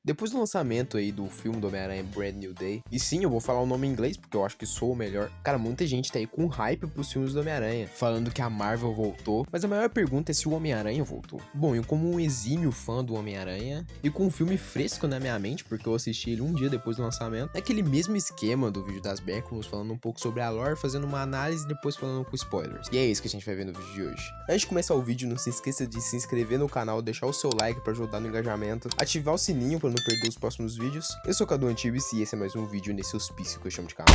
Depois do lançamento aí do filme do Homem-Aranha Brand New Day, e sim, eu vou falar o nome em inglês porque eu acho que sou o melhor. Cara, muita gente tá aí com hype pros filmes do Homem-Aranha, falando que a Marvel voltou, mas a maior pergunta é se o Homem-Aranha voltou. Bom, eu como um exímio fã do Homem-Aranha, e com um filme fresco na minha mente, porque eu assisti ele um dia depois do lançamento, é aquele mesmo esquema do vídeo das Backrooms, falando um pouco sobre a lore, fazendo uma análise e depois falando com spoilers. E é isso que a gente vai ver no vídeo de hoje. Antes de começar o vídeo, não se esqueça de se inscrever no canal, deixar o seu like pra ajudar no engajamento, ativar o sininho pra não perder os próximos vídeos. Eu sou o Cadu Antibes e esse é mais um vídeo nesse hospício que eu chamo de canal.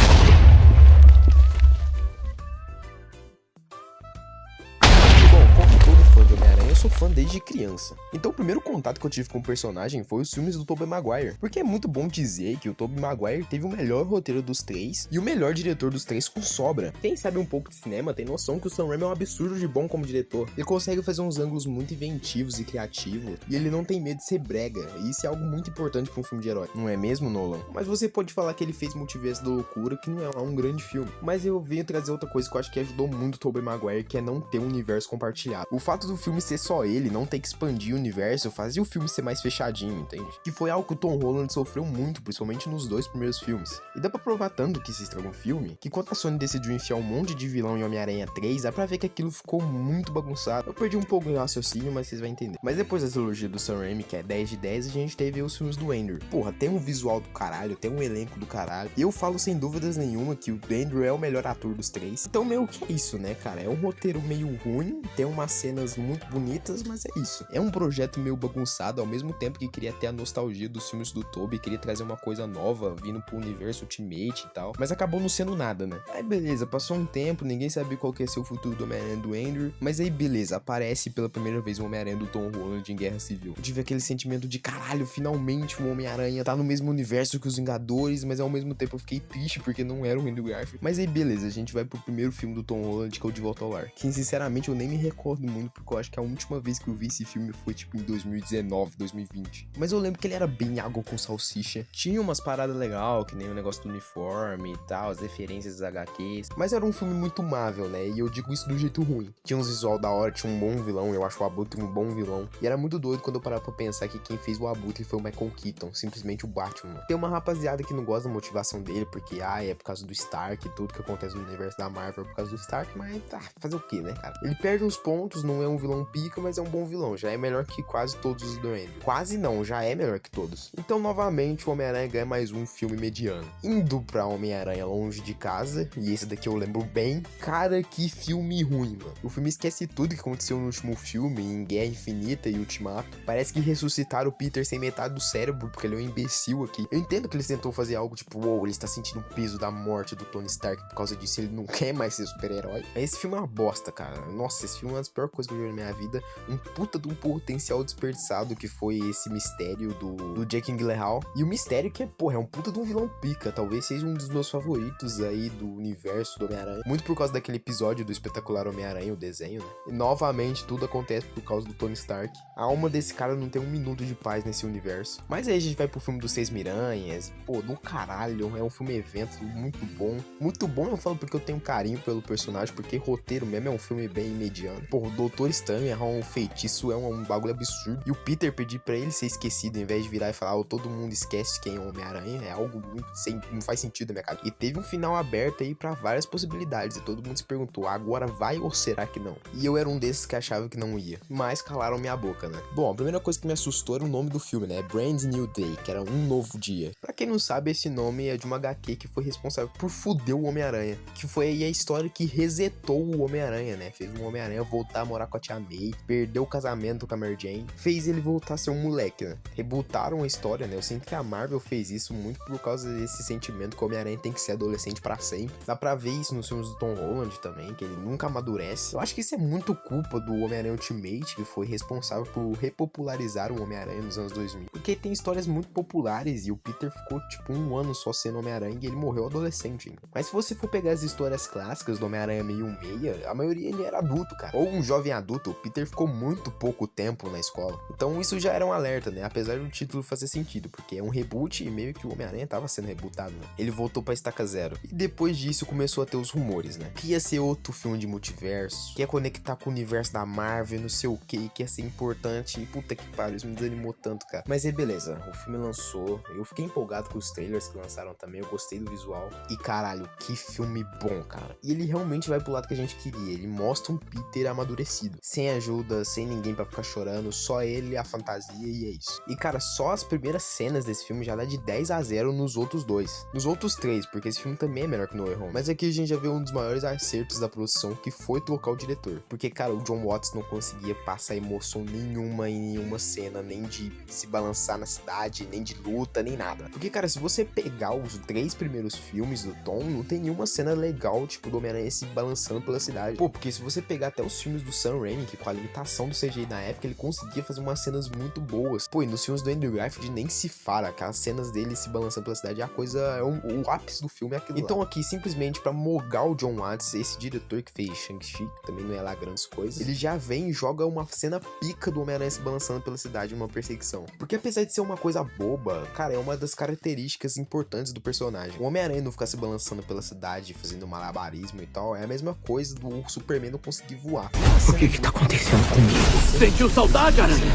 Como todo fã de Homem-Aranha, eu sou fã desde criança. Então o primeiro contato que eu tive com o personagem foi os filmes do Tobey Maguire. Porque é muito bom dizer que o Tobey Maguire teve o melhor roteiro dos três e o melhor diretor dos três com sobra. Quem sabe um pouco de cinema tem noção que o Sam Raimi é um absurdo de bom como diretor. Ele consegue fazer uns ângulos muito inventivos e criativos e ele não tem medo de ser brega. E isso é algo muito importante para um filme de herói. Não é mesmo, Nolan? Mas você pode falar que ele fez Multiverso da Loucura, que não é um grande filme. Mas eu venho trazer outra coisa que eu acho que ajudou muito o Tobey Maguire, que é não ter um universo compartilhado. O fato do filme ser só ele, não ter que expandir o universo, fazia o filme ser mais fechadinho, entende? Que foi algo que o Tom Holland sofreu muito, principalmente nos dois primeiros filmes. E dá pra provar tanto que se estragou um filme, que quando a Sony decidiu enfiar um monte de vilão em Homem-Aranha 3, dá pra ver que aquilo ficou muito bagunçado. Eu perdi um pouco o raciocínio, mas vocês vão entender. Mas depois da trilogia do Sam Raimi, que é 10 de 10, a gente teve os filmes do Andrew. Porra, tem um visual do caralho, tem um elenco do caralho. E eu falo sem dúvidas nenhuma que o Andrew é o melhor ator dos três. Então meio que é isso, né, cara? É um roteiro meio ruim, tem umas cenas muito bonitas, mas é isso. É um projeto meio bagunçado, ao mesmo tempo que queria ter a nostalgia dos filmes do Tobey, queria trazer uma coisa nova, vindo pro universo Ultimate e tal, mas acabou não sendo nada, né? Aí beleza, passou um tempo, ninguém sabia qual que ia ser o futuro do Homem-Aranha do Andrew, mas aí beleza, aparece pela primeira vez o Homem-Aranha do Tom Holland em Guerra Civil. Eu tive aquele sentimento de caralho, finalmente o Homem-Aranha tá no mesmo universo que os Vingadores, mas ao mesmo tempo eu fiquei triste porque não era o Andrew Garfield. Mas aí beleza, a gente vai pro primeiro filme do Tom Holland, que é o De Volta ao Lar, que sinceramente eu nem me recordo muito, porque eu acho que a última vez que eu vi esse filme foi tipo em 2019, 2020. Mas eu lembro que ele era bem água com salsicha. Tinha umas paradas legais, que nem o negócio do uniforme e tal, as referências das HQs. Mas era um filme muito mável, né? E eu digo isso do jeito ruim. Tinha uns visual da hora, tinha um bom vilão. Eu acho o Abutre um bom vilão. E era muito doido quando eu parava pra pensar que quem fez o Abutre foi o Michael Keaton, simplesmente o Batman. Tem uma rapaziada que não gosta da motivação dele, porque, é por causa do Stark e tudo que acontece no universo da Marvel é por causa do Stark, mas fazer o que, né, cara? Ele perde uns pontos, não é um vilão pica, mas é um bom vilão. Já é melhor que quase todos os do Andrew. Quase não, já é melhor que todos. Então, novamente, o Homem-Aranha ganha mais um filme mediano. Indo pra Homem-Aranha Longe de Casa, e esse daqui eu lembro bem. Cara, que filme ruim, mano. O filme esquece tudo que aconteceu no último filme, em Guerra Infinita e Ultimato. Parece que ressuscitaram o Peter sem metade do cérebro, porque ele é um imbecil aqui. Eu entendo que eles tentou fazer algo tipo, ele está sentindo o peso da morte do Tony Stark, por causa disso ele não quer mais ser super-herói. Mas esse filme é uma bosta, cara. Nossa, esse filme é uma das piores coisas que eu vi na minha vida. Um puta de um potencial desperdiçado que foi esse mistério do Jake Gyllenhaal. E o mistério que é um puta de um vilão pica. Talvez seja um dos meus favoritos aí do universo do Homem-Aranha. Muito por causa daquele episódio do espetacular Homem-Aranha, o desenho, né? E novamente tudo acontece por causa do Tony Stark. A alma desse cara não tem um minuto de paz nesse universo. Mas aí a gente vai pro filme dos Seis Miranhas. Do caralho, é um filme evento muito bom. Muito bom, eu falo porque eu tenho carinho pelo personagem, porque roteiro mesmo é um filme bem mediano. O Doutor Estranho errar um feitiço é um bagulho absurdo. E o Peter pedir pra ele ser esquecido, em vez de virar e falar, todo mundo esquece quem é o Homem-Aranha, é algo muito não faz sentido na minha cara. E teve um final aberto aí pra várias possibilidades, e todo mundo se perguntou, agora vai ou será que não? E eu era um desses que achava que não ia. Mas calaram minha boca, né? Bom, a primeira coisa que me assustou era o nome do filme, né? Brand New Day, que era um novo dia. Pra quem não sabe, esse nome é de uma HQ que foi responsável por fuder o Homem-Aranha. Que foi aí a história que resetou o Homem-Aranha, né? Fez o Homem-Aranha voltar a morar com a Tia May, perdeu o casamento com a Mary Jane, fez ele voltar a ser um moleque, né? Rebutaram a história, né? Eu sinto que a Marvel fez isso muito por causa desse sentimento que o Homem-Aranha tem que ser adolescente pra sempre. Dá pra ver isso nos filmes do Tom Holland também, que ele nunca amadurece. Eu acho que isso é muito culpa do Homem-Aranha Ultimate, que foi responsável por repopularizar o Homem-Aranha nos anos 2000. Porque tem histórias muito populares e o Peter ficou tipo um ano só sendo Homem-Aranha e ele morreu adolescente ainda. Mas se você for pegar as histórias clássicas do Homem-Aranha meio meia, a maioria ele era adulto, cara. Ou um jovem adulto. O Peter ficou muito pouco tempo na escola. Então isso já era um alerta, né? Apesar do título fazer sentido, porque é um reboot e meio que o Homem-Aranha tava sendo rebootado, né? Ele voltou pra estaca zero. E depois disso começou a ter os rumores, né? Que ia ser outro filme de multiverso, que ia conectar com o universo da Marvel, não sei o que ia ser importante. E puta que pariu, isso me desanimou tanto, cara. Mas aí beleza, o filme lançou. Eu fiquei empolgado com os trailers que lançaram também, eu gostei do visual. E caralho, que filme bom, cara. E ele realmente vai pro lado que a gente queria. Ele mostra um Peter amadurecido, sem ajuda, sem ninguém pra ficar chorando, só ele, a fantasia e é isso. E cara, só as primeiras cenas desse filme já dá de 10-0 nos outros dois. Nos outros três, porque esse filme também é melhor que No Way Home. Mas aqui a gente já vê um dos maiores acertos da produção, que foi trocar o diretor. Porque, cara, o John Watts não conseguia passar emoção nenhuma em nenhuma cena, nem de se balançar na cidade, nem de luta, nem nada. Porque, cara, se você pegar os 3 primeiros filmes do Tom, não tem nenhuma cena legal, tipo, do Homem-Aranha se balançando pela cidade. Pô, porque se você pegar até os filmes do Sam Raimi, que com a limitação do CGI na época, ele conseguia fazer umas cenas muito boas. Pô, e nos filmes do Andrew Garfield nem se fala, aquelas cenas dele se balançando pela cidade, a coisa, o ápice do filme é aquilo então lá. Aqui, simplesmente pra mogar o John Watts, esse diretor que fez Shang-Chi, que também não é lá grandes coisas, ele já vem e joga uma cena pica do Homem-Aranha se balançando pela cidade numa perseguição. Porque apesar de ser uma coisa boba, cara, é uma das características importantes do personagem. O Homem-Aranha não ficar se balançando pela cidade, fazendo malabarismo e tal, é a mesma coisa do Superman não conseguir voar. O que tá acontecendo comigo? Sentiu saudade, Aranha?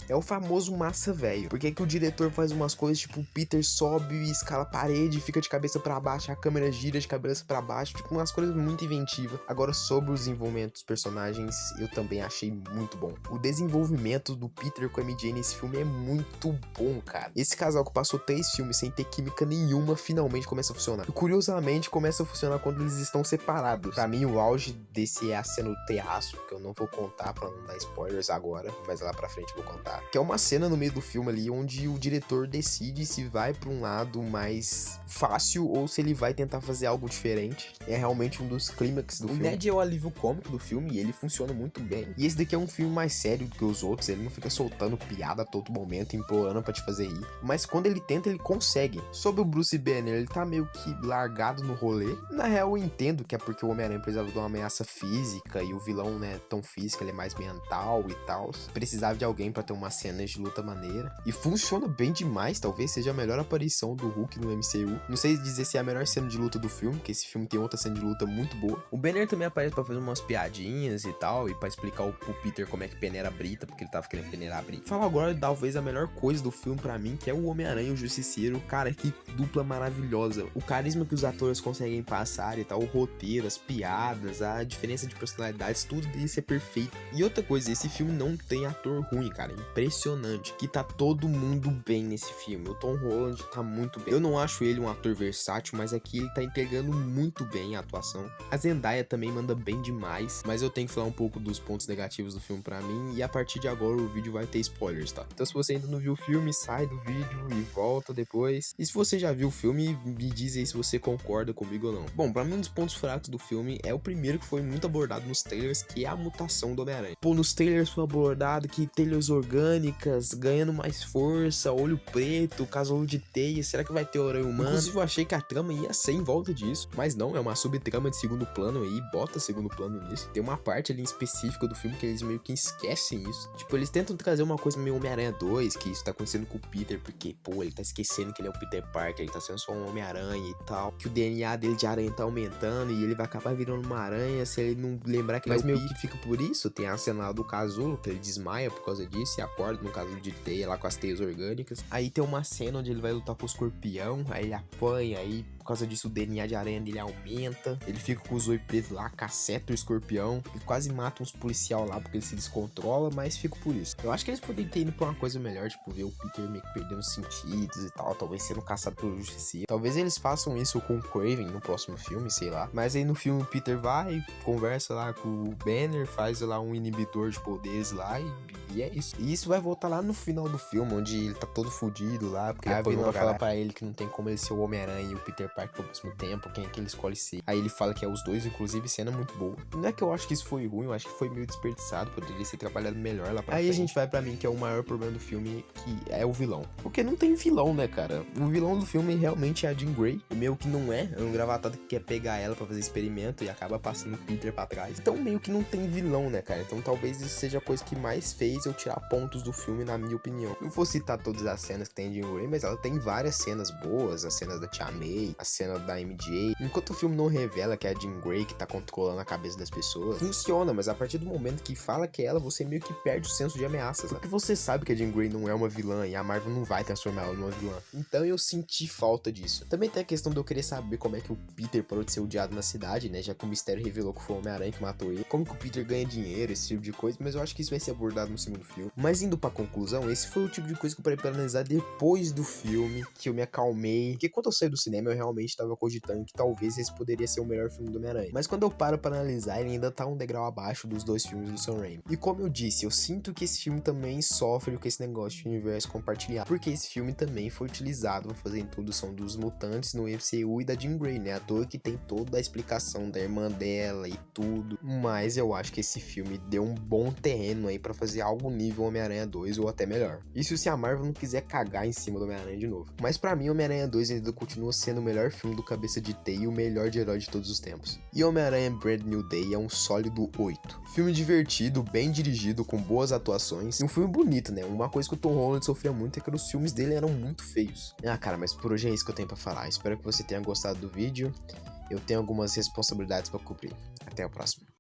É o famoso massa velho. Porque é que o diretor faz umas coisas tipo o Peter sobe e escala a parede, fica de cabeça pra baixo, a câmera gira de cabeça pra baixo, tipo umas coisas muito inventivas. Agora sobre o desenvolvimento dos personagens, eu também achei muito bom. O desenvolvimento do Peter com a MJ nesse filme é muito bom, cara. Esse casal que passou 3 filmes sem ter química nenhuma, finalmente começa a funcionar. E curiosamente começa a funcionar quando eles estão separados. Pra mim o auge desse é a cena do terraço, que eu não vou contar pra não dar spoilers agora, mas lá pra frente eu vou contar. Que é uma cena no meio do filme ali onde o diretor decide se vai pra um lado mais fácil ou se ele vai tentar fazer algo diferente. É realmente um dos clímax do filme. O Ned é o alívio cômico do filme e ele funciona muito bem. E esse daqui é um filme mais sério do que os outros, ele não fica soltando piada a todo momento, implorando pra te fazer rir. Mas quando ele tenta, ele consegue. Sobre o Bruce Banner, ele tá meio que largado no rolê. Na real, eu entendo que é porque o Homem-Aranha precisava de uma ameaça física e o vilão não é tão físico, ele é mais mental e tal. Precisava de alguém pra ter uma cenas de luta maneira. E funciona bem demais, talvez seja a melhor aparição do Hulk no MCU. Não sei dizer se é a melhor cena de luta do filme, porque esse filme tem outra cena de luta muito boa. O Banner também aparece pra fazer umas piadinhas e tal, e pra explicar pro Peter como é que peneira a Brita, porque ele tava querendo peneirar a Brita. Fala agora, talvez, a melhor coisa do filme pra mim, que é o Homem-Aranha e o Justiceiro. Cara, que dupla maravilhosa. O carisma que os atores conseguem passar e tal, o roteiro, as piadas, a diferença de personalidades, tudo isso é perfeito. E outra coisa, esse filme não tem ator ruim, cara. Impressionante, que tá todo mundo bem nesse filme. O Tom Holland tá muito bem. Eu não acho ele um ator versátil, mas aqui ele tá entregando muito bem a atuação. A Zendaya também manda bem demais, mas eu tenho que falar um pouco dos pontos negativos do filme pra mim, e a partir de agora o vídeo vai ter spoilers, tá? Então se você ainda não viu o filme, sai do vídeo e volta depois. E se você já viu o filme, me diz aí se você concorda comigo ou não. Bom, pra mim um dos pontos fracos do filme é o primeiro que foi muito abordado nos trailers, que é a mutação do Homem-Aranha. Pô, nos trailers foi abordado que telhas orgânicas, ganhando mais força, olho preto, casulo de teia, será que vai ter aranha humana? Inclusive eu achei que a trama ia ser em volta disso, mas não, é uma subtrama de segundo plano aí, bota segundo plano nisso. Tem uma parte ali em específica do filme que eles meio que esquecem isso. Tipo, eles tentam trazer uma coisa meio Homem-Aranha 2, que isso tá acontecendo com o Peter, porque, pô, ele tá esquecendo que ele é o Peter Parker, ele tá sendo só um Homem-Aranha e tal, que o DNA dele de aranha tá aumentando e ele vai acabar virando uma aranha se ele não lembrar que ele é o Peter. Mas meio que fica por isso, tem a cena lá do casulo, que ele desmaia por causa disso e acorda no casulo de teia lá com as teias orgânicas. Aí tem uma cena onde ele vai lutar com o escorpião, aí ele apanha, aí por causa disso o DNA de aranha dele aumenta, ele fica com o zóio preto lá, caceta o escorpião, e quase mata uns policial lá porque ele se descontrola, mas fico por isso. Eu acho que eles poderiam ter ido pra uma coisa melhor, tipo ver o Peter meio que perdendo os sentidos e tal, talvez sendo caçado pelo Justiceiro. Talvez eles façam isso com o Kraven no próximo filme, sei lá. Mas aí no filme o Peter vai, conversa lá com o Banner, faz lá um inibidor de poderes lá e E é isso. E isso vai voltar lá no final do filme, onde ele tá todo fudido lá, porque a vilã vai falar pra ele que não tem como ele ser o Homem-Aranha e o Peter Parker ao mesmo tempo, quem é que ele escolhe ser. Aí ele fala que é os dois, inclusive, cena muito boa. Não é que eu acho que isso foi ruim, eu acho que foi meio desperdiçado, poderia ser trabalhado melhor lá pra frente. Aí a gente vai pra mim, que é o maior problema do filme, que é o vilão. Porque não tem vilão, né, cara? O vilão do filme realmente é a Jean Grey, o meio que não é um gravatado que quer pegar ela pra fazer experimento e acaba passando o Peter pra trás. Então meio que não tem vilão, né, cara? Então talvez isso seja a coisa que mais fez eu tirar pontos do filme, na minha opinião. Não vou citar todas as cenas que tem a Jean Grey, mas ela tem várias cenas boas, as cenas da Tia May, a cena da MJ. Enquanto o filme não revela que é a Jean Grey que tá controlando a cabeça das pessoas, funciona, mas a partir do momento que fala que é ela, você meio que perde o senso de ameaça, sabe? Porque você sabe que a Jean Grey não é uma vilã e a Marvel não vai transformar ela numa vilã. Então eu senti falta disso. Também tem a questão de eu querer saber como é que o Peter parou de ser odiado na cidade, né? Já que o mistério revelou que foi o Homem-Aranha que matou ele. Como que o Peter ganha dinheiro, esse tipo de coisa, mas eu acho que isso vai ser abordado no segundo filme. Mas indo pra conclusão, esse foi o tipo de coisa que eu parei pra analisar depois do filme, que eu me acalmei. Porque quando eu saí do cinema, eu realmente tava cogitando que talvez esse poderia ser o melhor filme do Homem-Aranha. Mas quando eu paro pra analisar, ele ainda tá um degrau abaixo dos dois filmes do Sam Raimi. E como eu disse, eu sinto que esse filme também sofre com esse negócio de universo compartilhado. Porque esse filme também foi utilizado pra fazer a introdução dos mutantes no MCU e da Jean Grey, né? À toa que tem toda a explicação da irmã dela e tudo. Mas eu acho que esse filme deu um bom terreno aí pra fazer algo nível Homem-Aranha 2 ou até melhor. Isso se a Marvel não quiser cagar em cima do Homem-Aranha de novo. Mas pra mim, Homem-Aranha 2 ainda continua sendo o melhor filme do Cabeça de Teia e o melhor de herói de todos os tempos. E Homem-Aranha Brand New Day é um sólido 8. Filme divertido, bem dirigido, com boas atuações e um filme bonito, né? Uma coisa que o Tom Holland sofria muito é que os filmes dele eram muito feios. Ah, cara, mas por hoje é isso que eu tenho pra falar. Espero que você tenha gostado do vídeo. Eu tenho algumas responsabilidades pra cumprir. Até a próxima.